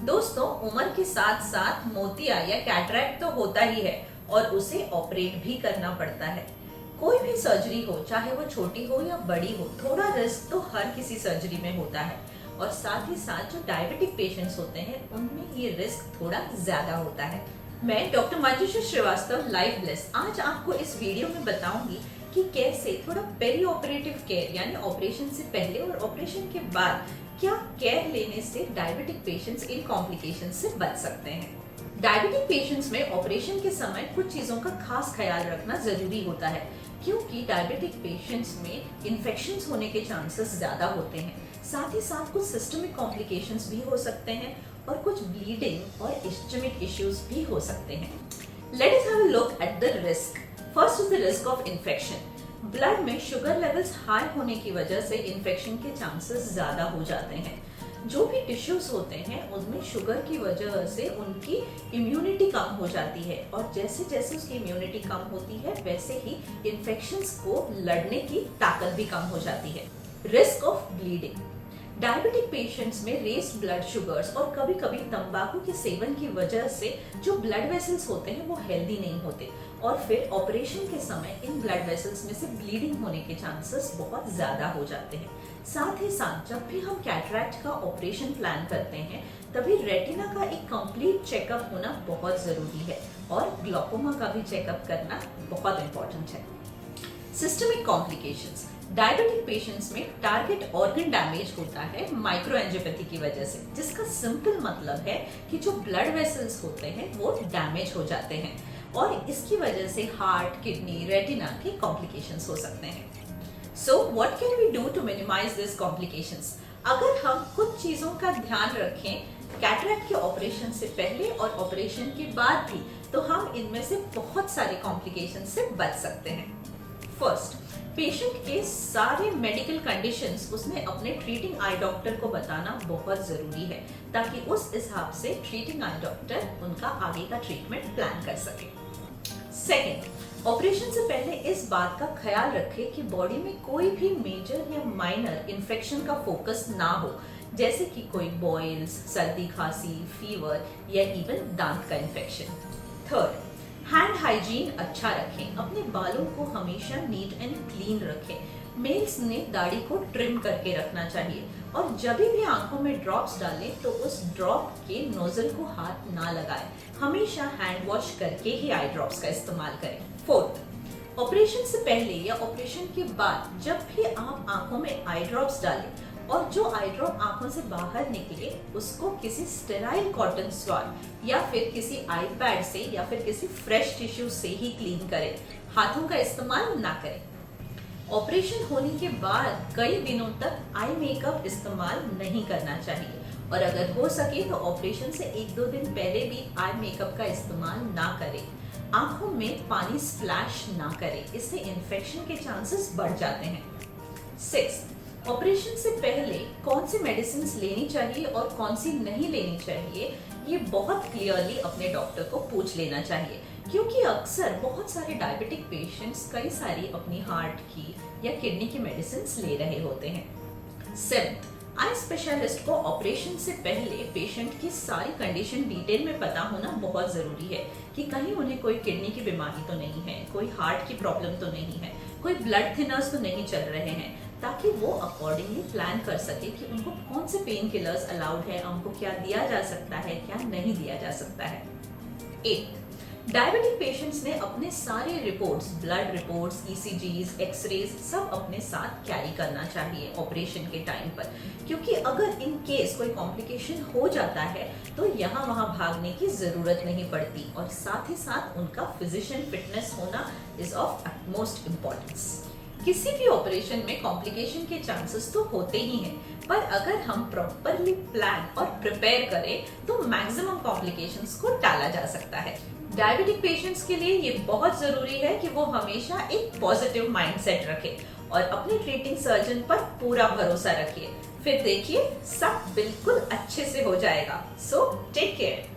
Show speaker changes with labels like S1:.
S1: दोस्तों, उम्र के साथ साथ मोतिया या कैटरैक्ट तो होता ही है और उसे ऑपरेट भी करना पड़ता है। कोई भी सर्जरी हो, चाहे वो छोटी हो या बड़ी हो, थोड़ा रिस्क तो हर किसी सर्जरी में होता है। और साथ ही साथ जो डायबिटिक पेशेंट्स होते हैं उनमें ये रिस्क थोड़ा ज्यादा होता है। मैं डॉक्टर मंजुषा श्रीवास्तव, लाइफ ब्लेस, आज आपको इस वीडियो में बताऊंगी कि कैसे थोड़ा पेरी ऑपरेटिव केयर यानी ऑपरेशन से पहले और ऑपरेशन के बाद क्या केयर लेने से डायबिटिक पेशेंट्स इन कॉम्प्लिकेशंस से बच सकते हैं। डायबिटिक पेशेंट्स में ऑपरेशन के समय कुछ चीजों का खास ख्याल रखना जरूरी होता है, क्योंकि डायबिटिक पेशेंट्स में इन्फेक्शंस होने के चांसेस ज्यादा होते हैं। साथ ही साथ कुछ सिस्टमिक कॉम्प्लिकेशंस भी हो सकते हैं और कुछ ब्लीडिंग और इस्चेमिक इश्यूज भी हो सकते हैं। Let us have a look at the risk. First is the risk of infection. Blood में शुगर लेवल्स हाई होने की वजह से इन्फेक्शन के चांसेस ज्यादा हो जाते हैं। जो भी टिश्यूज होते हैं उनमें शुगर की वजह से उनकी इम्यूनिटी कम हो जाती है और जैसे जैसे उसकी इम्यूनिटी कम होती है वैसे ही इन्फेक्शंस को लड़ने की ताकत भी कम हो जाती है। Risk of bleeding. Diabetic patients में रेस्ड ब्लड शुगर्स और कभी कभी तंबाकू के सेवन की वजह से जो ब्लड वेसल्स होते हैं वो हेल्दी नहीं होते और फिर ऑपरेशन के समय इन ब्लड वेसल्स में से ब्लीडिंग होने के चांसेस बहुत ज्यादा हो जाते हैं। साथ ही साथ जब भी हम कैटरैक्ट का ऑपरेशन प्लान करते हैं तभी रेटिना का एक कंप्लीट चेकअप होना बहुत जरूरी है और ग्लूकोमा का भी चेकअप करना बहुत इंपॉर्टेंट है। Systemic complications. डायबिटिक पेशेंट्स में टारगेट ऑर्गन डैमेज होता है माइक्रोएंजियोपैथी की वजह से, जिसका सिंपल मतलब है कि जो ब्लड वेसल्स होते हैं वो डैमेज हो जाते हैं और इसकी वजह से हार्ट, किडनी, रेटिना के कॉम्प्लिकेशंस हो सकते हैं। So what can we do to minimise this complications? अगर हम कुछ चीजों का ध्यान रखें कैटरैक्ट के ऑपरेशन से पहले और ऑपरेशन के बाद भी, तो हम इनमें से बहुत सारे कॉम्प्लिकेशन से बच सकते हैं। फर्स्ट, पेशेंट के सारे मेडिकल कंडीशंस उसने अपने ट्रीटिंग आई डॉक्टर को बताना बहुत जरूरी है ताकि उस हिसाब से ट्रीटिंग आई डॉक्टर उनका आगे का ट्रीटमेंट प्लान कर सके। सेकेंड, ऑपरेशन से पहले इस बात का ख्याल रखें कि बॉडी में कोई भी मेजर या माइनर इन्फेक्शन का फोकस ना हो, जैसे कि कोई बॉयल्स, सर्दी खांसी, फीवर या इवन दांत का इन्फेक्शन। थर्ड, हैंड हाइजीन अच्छा रखें। अपने बालों को हमेशा नीट एंड क्लीन रखें। मेल्स ने दाढ़ी को ट्रिम करके रखना चाहिए और जब भी आंखों में ड्रॉप्स डालें तो उस ड्रॉप के नोजल को हाथ ना लगाएं। हमेशा हैंड वॉश करके ही आई ड्रॉप्स का इस्तेमाल करें। फोर्थ, ऑपरेशन से पहले या ऑपरेशन के बाद जब भी आप आंखों में आई ड्रॉप्स डालें और जो आई ड्रॉप आंखों से बाहर निकले उसको किसी स्टेराइल कॉटन स्वैब या फिर किसी आई पैड से या फिर किसी फ्रेश टिश्यू से ही क्लीन करें। हाथों का इस्तेमाल ना करें। ऑपरेशन होने के बाद कई दिनों तक आई मेकअप इस्तेमाल नहीं करना चाहिए और अगर हो सके तो ऑपरेशन से 1-2 दिन पहले भी आई मेकअप का इस्तेमाल ना करें। आंखों में पानी स्प्लैश ना करें, इससे इन्फेक्शन के चांसेस बढ़ जाते हैं। 6, ऑपरेशन से पहले कौन सी मेडिसिन लेनी चाहिए और कौन सी नहीं लेनी चाहिए ये बहुत क्लियरली अपने डॉक्टर को पूछ लेना चाहिए, क्योंकि अक्सर बहुत सारे डायबिटिक पेशेंट्स कई सारी अपनी हार्ट की या किडनी की मेडिसिन ले रहे होते हैं। 7, आई स्पेशलिस्ट को ऑपरेशन से पहले पेशेंट की सारी कंडीशन डिटेल में पता होना बहुत जरूरी है कि कहीं उन्हें कोई किडनी की बीमारी तो नहीं है, कोई हार्ट की प्रॉब्लम तो नहीं है, कोई ब्लड थिनर्स तो नहीं चल रहे हैं, ताकि वो अकॉर्डिंगली प्लान कर सके कि उनको कौन से पेन किलर्स अलाउड है, उनको क्या दिया जा सकता है, क्या नहीं दिया जा सकता है। 8, डायबिटिक पेशेंट्स ने अपने सारे रिपोर्ट्स, ब्लड रिपोर्ट्स, ईसीजीज, एक्सरेज सब अपने साथ कैरी करना चाहिए ऑपरेशन के टाइम पर, क्योंकि अगर इन केस कोई कॉम्प्लिकेशन हो जाता है तो यहाँ वहाँ भागने की जरूरत नहीं पड़ती और साथ ही साथ उनका फिजिशियन फिटनेस होना इज ऑफ अटमोस्ट इम्पोर्टेंस। किसी भी ऑपरेशन में कॉम्प्लिकेशन के चांसेस तो होते ही हैं, पर अगर हम प्रॉपरली प्लान और प्रिपेयर करें तो मैक्सिमम कॉम्प्लिकेशंस को टाला जा सकता है। डायबिटिक पेशेंट्स के लिए ये बहुत जरूरी है कि वो हमेशा एक पॉजिटिव माइंडसेट रखें और अपने ट्रीटिंग सर्जन पर पूरा भरोसा रखिए। फिर देखिए सब बिल्कुल अच्छे से हो जाएगा। So take care.